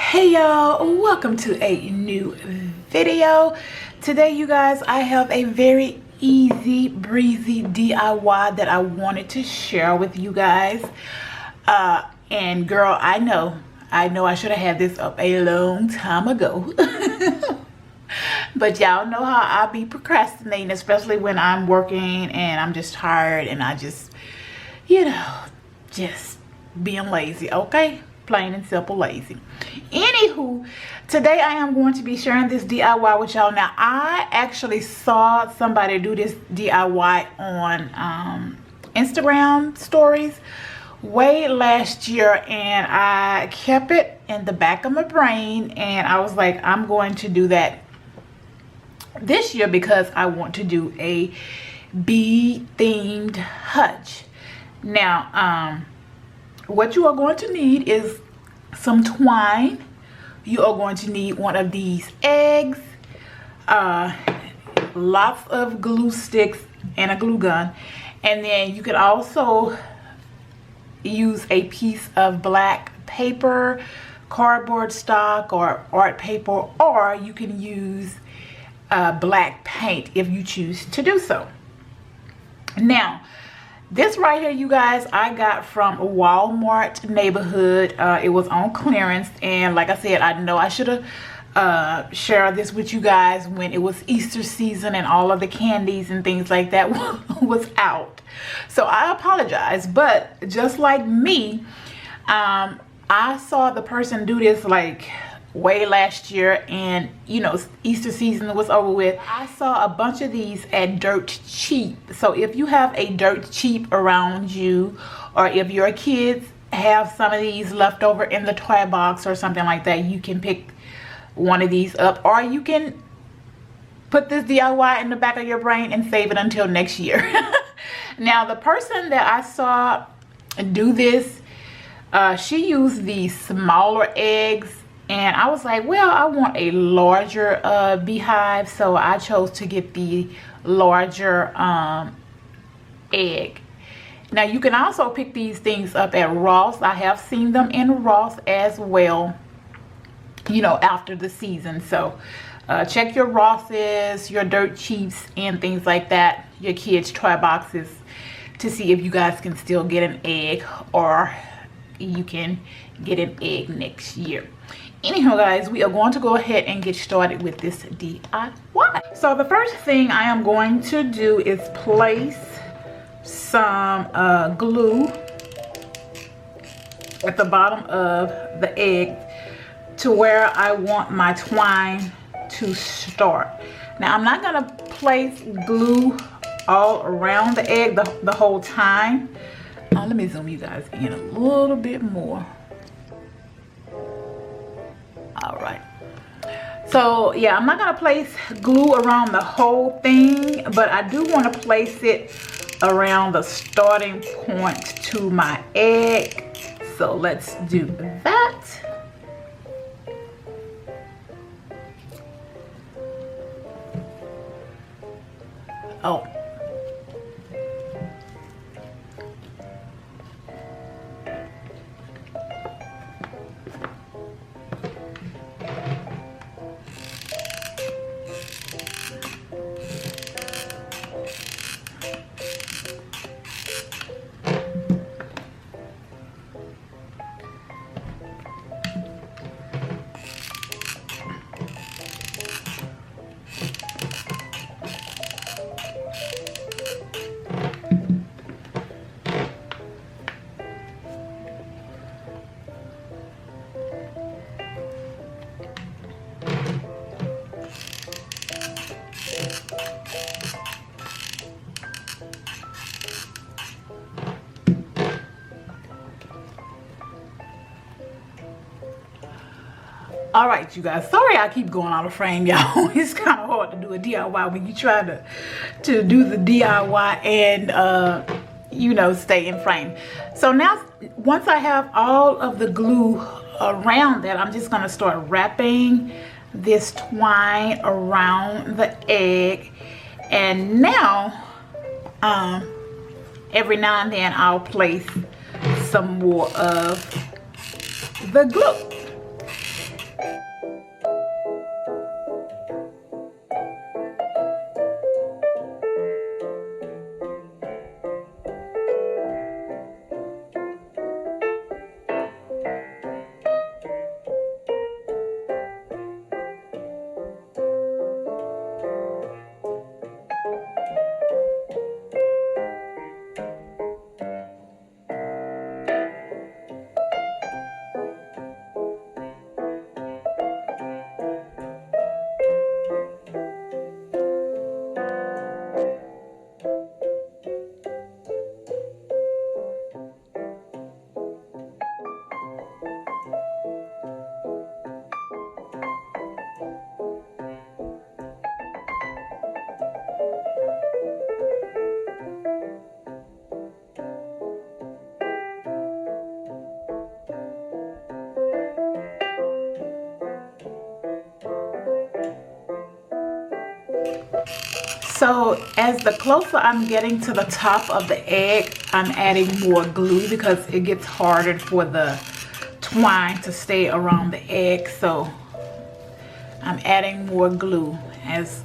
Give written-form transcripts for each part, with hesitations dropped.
Hey y'all, welcome to a new video. Today you guys, I have a very easy breezy DIY that I wanted to share with you guys. And girl, I know I should have had this up a long time ago. But y'all know how I be procrastinating, especially when I'm working and I'm just tired and I just, just being lazy, okay? Plain and simple lazy. Anywho, today I am going to be sharing this DIY with y'all. Now, I actually saw somebody do this DIY on Instagram stories way last year, and I kept it in the back of my brain, and I was like, I'm going to do that this year because I want to do a bee themed hutch. Now, what you are going to need is some twine. You are going to need one of these eggs, lots of glue sticks, and a glue gun. And then you could also use a piece of black paper, cardboard stock, or art paper, or you can use black paint if you choose to do so. Now, this right here, you guys, I got from Walmart neighborhood. It was on clearance, and like I said, I know I should have shared this with you guys when it was Easter season and all of the candies and things like that was out. So I apologize, but just like me, I saw the person do this like way last year, and Easter season was over with. I saw a bunch of these at Dirt Cheap. So if you have a Dirt Cheap around you, or if your kids have some of these left over in the toy box or something like that, you can pick one of these up, or you can put this DIY in the back of your brain and save it until next year. Now, the person that I saw do this, she used the smaller eggs. And I was like, well, I want a larger beehive, so I chose to get the larger egg. Now, you can also pick these things up at Ross. I have seen them in Ross as well, after the season. So check your Rosses, your Dirt Cheaps, and things like that, your kids' toy boxes, to see if you guys can still get an egg, or you can get an egg next year. Anyhow, guys, we are going to go ahead and get started with this DIY. So the first thing I am going to do is place some glue at the bottom of the egg to where I want my twine to start. Now, I'm not going to place glue all around the egg the whole time. Let me zoom you guys in a little bit more. All right, so yeah, I'm not gonna place glue around the whole thing, but I do want to place it around the starting point to my egg. So let's do that. Oh, all right, you guys, sorry I keep going out of frame, y'all. It's kind of hard to do a DIY when you try to do the DIY and stay in frame. So now, once I have all of the glue around that, I'm just going to start wrapping this twine around the egg. And now every now and then I'll place some more of the glue. So as the closer I'm getting to the top of the egg, I'm adding more glue because it gets harder for the twine to stay around the egg. So I'm adding more glue as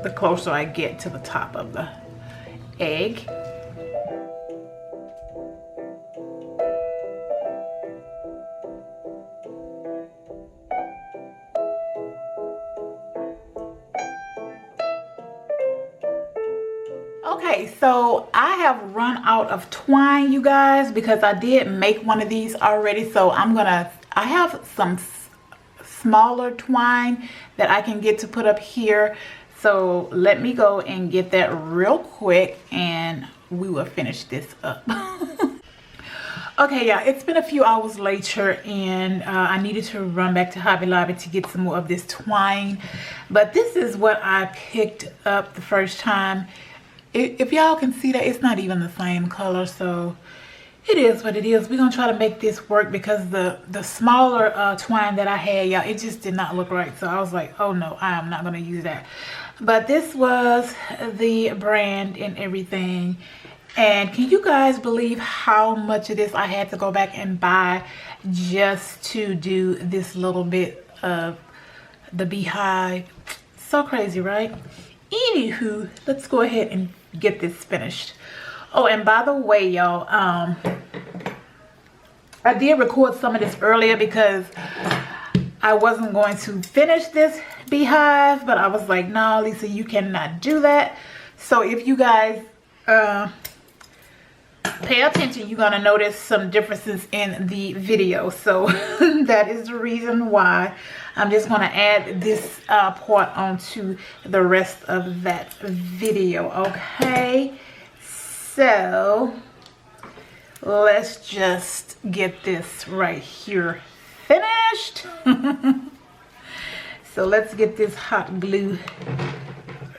the closer I get to the top of the egg. Okay, so I have run out of twine, you guys, because I did make one of these already. So I have some smaller twine that I can get to put up here. So let me go and get that real quick and we will finish this up. Okay, yeah, it's been a few hours later and I needed to run back to Hobby Lobby to get some more of this twine. But this is what I picked up the first time. If y'all can see that, it's not even the same color, so it is what it is. We're gonna try to make this work because the smaller twine that I had, y'all, it just did not look right. So I was like, oh no, I am not gonna use that. But this was the brand and everything. And can you guys believe how much of this I had to go back and buy just to do this little bit of the Bee Hive? So crazy, right? Anywho, let's go ahead and get this finished. Oh, and by the way, y'all, I did record some of this earlier because I wasn't going to finish this Bee Hive, but I was like, no, Lisa, you cannot do that. So if you guys pay attention, you're gonna notice some differences in the video. So that is the reason why I'm just gonna add this part onto the rest of that video. Okay, so let's just get this right here finished. So let's get this hot glue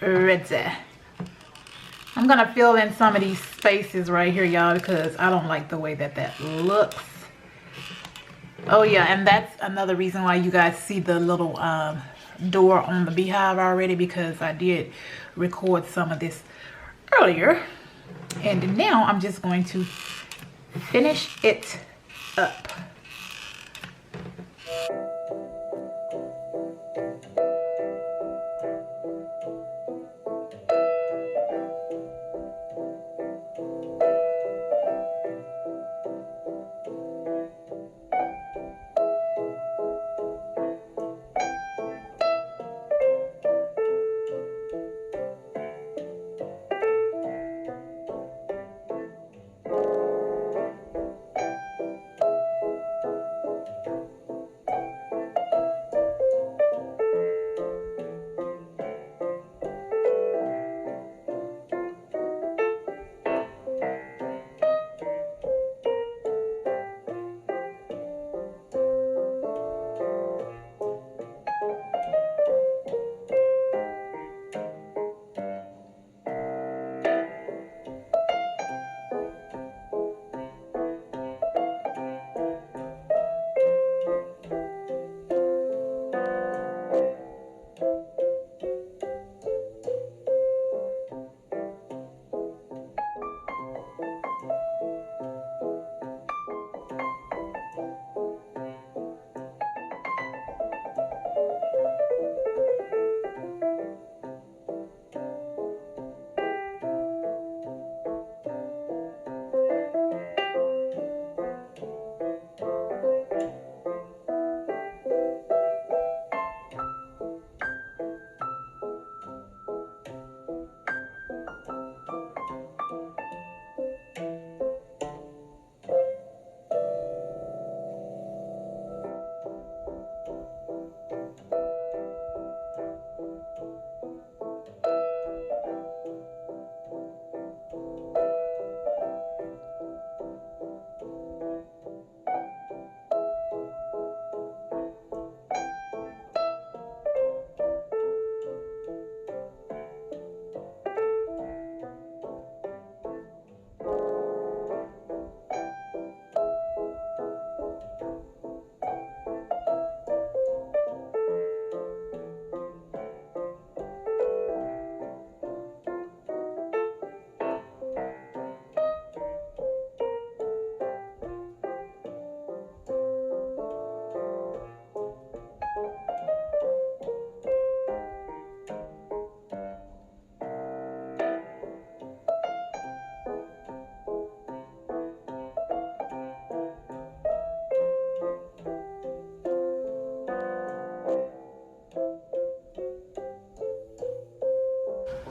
ready. I'm gonna fill in some of these spaces right here, y'all, because I don't like the way that that looks. Oh yeah, and that's another reason why you guys see the little door on the Bee Hive already, because I did record some of this earlier. And now I'm just going to finish it up.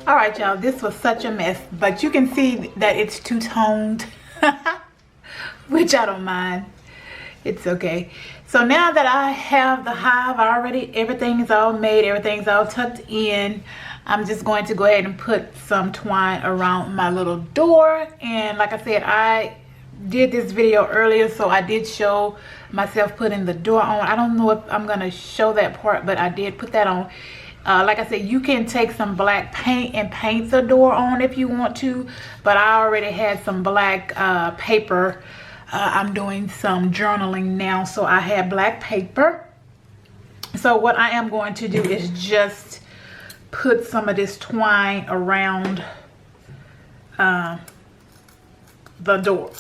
All right, y'all, this was such a mess, but you can see that it's two-toned, which I don't mind. It's okay. So now that I have the hive already, everything is all made, everything's all tucked in, I'm just going to go ahead and put some twine around my little door. And like I said, I did this video earlier, so I did show myself putting the door on. I don't know if I'm going to show that part, but I did put that on. Like I said, you can take some black paint and paint the door on if you want to, but I already had some black paper. I'm doing some journaling now, so I have black paper. So what I am going to do is just put some of this twine around the door.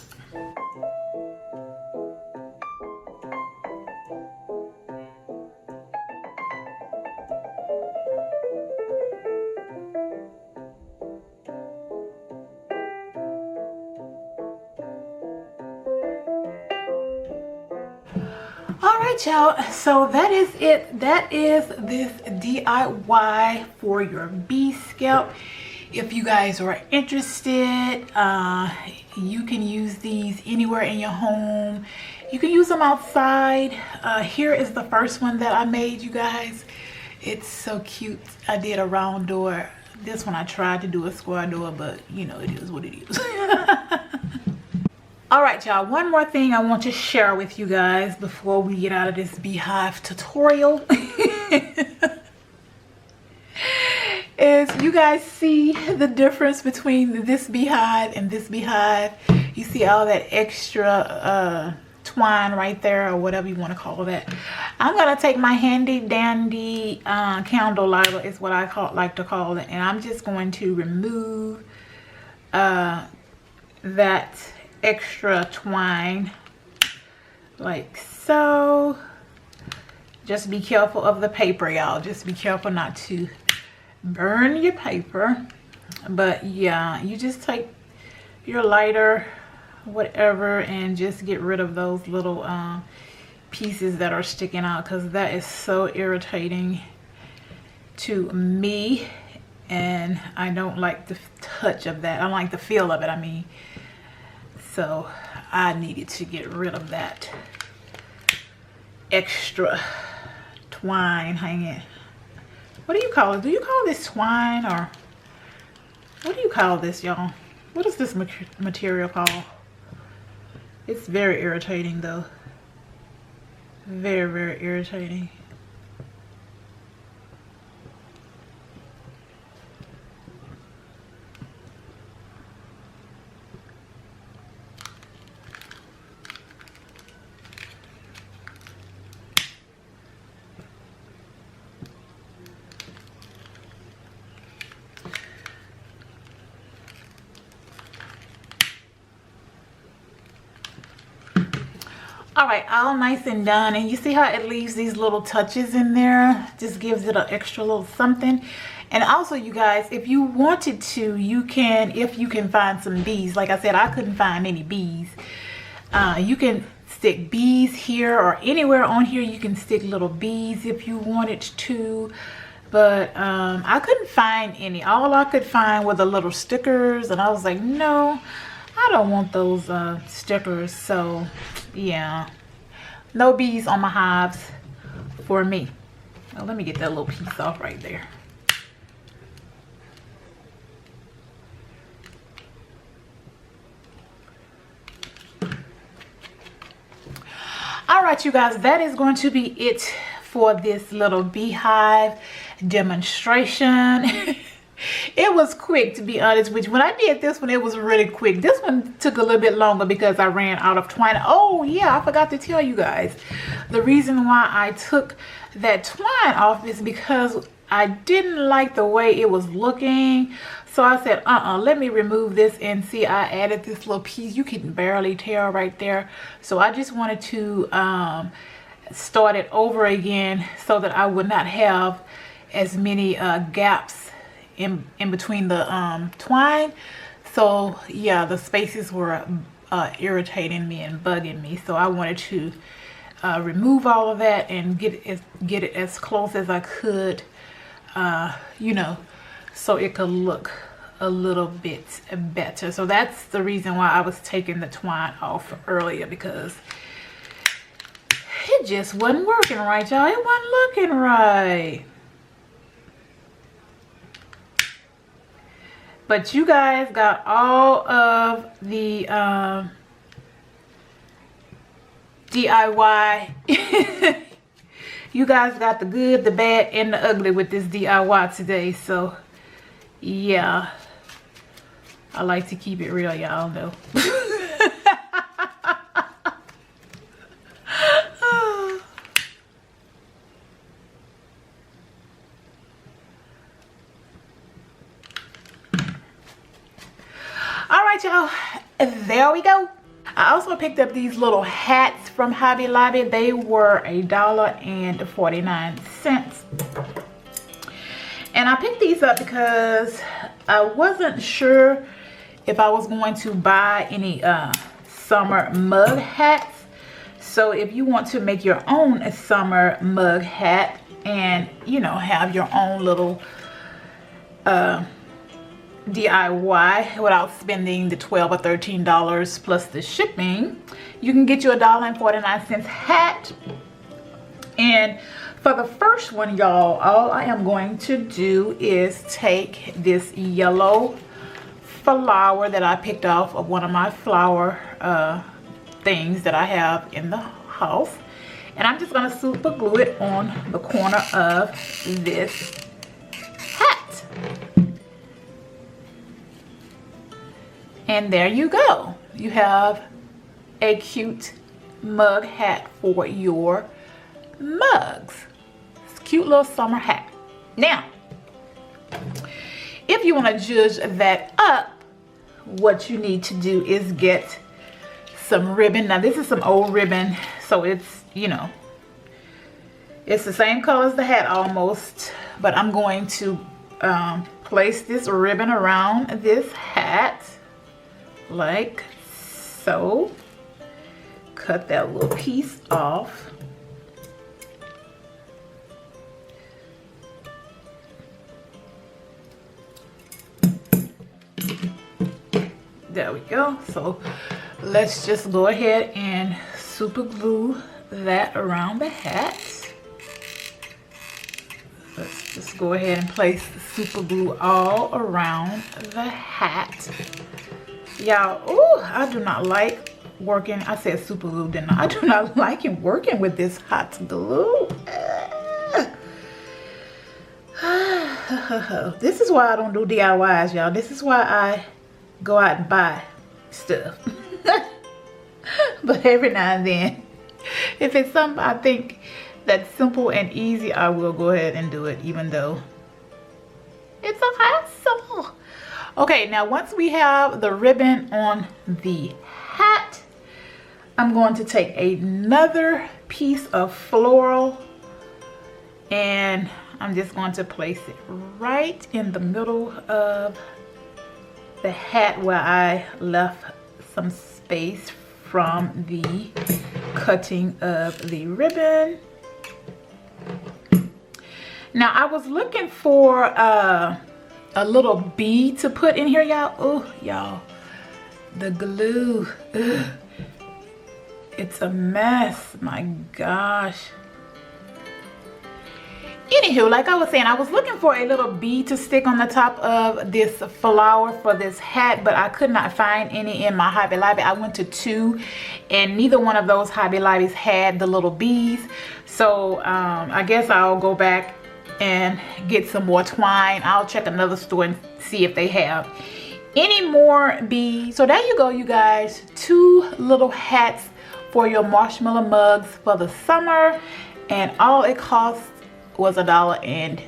Alright, y'all, so that is it. That is this DIY for your bee scalp. If you guys are interested, you can use these anywhere in your home. You can use them outside. Here is the first one that I made, you guys. It's so cute. I did a round door. This one I tried to do a square door, but you know, it is what it is. All right, y'all, one more thing I want to share with you guys before we get out of this beehive tutorial. Is you guys see the difference between this beehive and this beehive? You see all that extra twine right there, or whatever you want to call that. I'm gonna take my handy dandy candle lighter, is what I like to call it, and I'm just going to remove that extra twine like so. Just be careful of the paper, y'all. Just be careful not to burn your paper. But yeah, you just take your lighter, whatever, and just get rid of those little pieces that are sticking out, because that is so irritating to me, and I don't like the touch of that. I don't like the feel of it, I mean. So I needed to get rid of that extra twine hanging. What do you call it? Do you call this twine, or what do you call this, y'all? What is this material called? It's very irritating though. Very, very irritating. All right, all nice and done, and you see how it leaves these little touches in there? Just gives it an extra little something. And also, you guys, if you wanted to, you can, if you can find some bees. Like I said, I couldn't find any bees. You can stick bees here, or anywhere on here you can stick little bees if you wanted to, but I couldn't find any. All I could find were the little stickers, and I was like, no, I don't want those stickers. So yeah, no bees on my hives for me. Well, let me get that little piece off right there. All right, you guys, that is going to be it for this little beehive demonstration. It was quick, to be honest with you. When I did this one, it was really quick. This one took a little bit longer because I ran out of twine. Oh yeah, I forgot to tell you guys. The reason why I took that twine off is because I didn't like the way it was looking. So I said, let me remove this, and see, I added this little piece. You can barely tell right there. So I just wanted to start it over again so that I would not have as many gaps in between the twine. So yeah, the spaces were irritating me and bugging me. So I wanted to remove all of that and get it as close as I could, you know, so it could look a little bit better. So that's the reason why I was taking the twine off earlier, because it just wasn't working right, y'all. It wasn't looking right. But you guys got all of the DIY. You guys got the good, the bad, and the ugly with this DIY today. So yeah, I like to keep it real, y'all know. All right, y'all, there we go. I also picked up these little hats from Hobby Lobby. They were $1.49. And I picked these up because I wasn't sure if I was going to buy any summer mug hats. So if you want to make your own summer mug hat and, you know, have your own little DIY without spending the $12 or $13 plus the shipping, you can get you a $1.49 hat. And for the first one, y'all, all I am going to do is take this yellow flower that I picked off of one of my flower things that I have in the house, and I'm just gonna super glue it on the corner of this hat. And there you go. You have a cute mug hat for your mugs. It's a cute little summer hat. Now, if you want to judge that up, what you need to do is get some ribbon. Now, this is some old ribbon, so it's, you know, it's the same color as the hat almost, but I'm going to place this ribbon around this hat like so. Cut that little piece off. There we go. So let's just go ahead and super glue that around the hat. Let's just go ahead and place the super glue all around the hat. Y'all, oh, I do not like working. I said super glue, didn't I? I do not like working with this hot glue. This is why I don't do DIYs, y'all. This is why I go out and buy stuff. But every now and then, if it's something I think that's simple and easy, I will go ahead and do it, even though it's a hassle. Okay, now once we have the ribbon on the hat, I'm going to take another piece of floral and I'm just going to place it right in the middle of the hat where I left some space from the cutting of the ribbon. Now I was looking for a little bee to put in here, y'all. Oh, y'all, the glue, ugh, it's a mess, my gosh. Anywho, like I was saying, I was looking for a little bee to stick on the top of this flower for this hat, but I could not find any in my Hobby Lobby. I went to 2 and neither one of those Hobby Lobbies had the little bees. So I guess I'll go back and get some more twine. I'll check another store and see if they have any more bees. So there you go, you guys. 2 little hats for your marshmallow mugs for the summer, and all it costs was $1.49.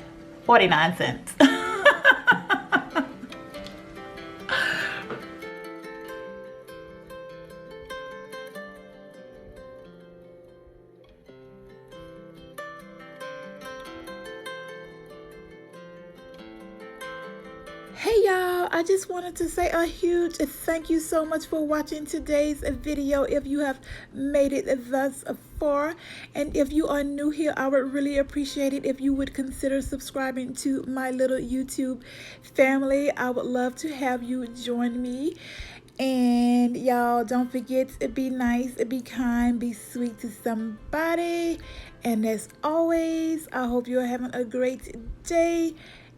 Hey y'all, I just wanted to say a huge thank you so much for watching today's video. If you have made it thus far, and if you are new here, I would really appreciate it if you would consider subscribing to my little YouTube family. I would love to have you join me. And y'all, don't forget to be nice, be kind, be sweet to somebody. And as always, I hope you're having a great day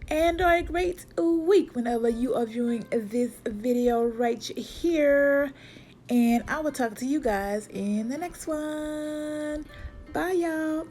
and or a great week whenever you are viewing this video right here. And I will talk to you guys in the next one. Bye, y'all.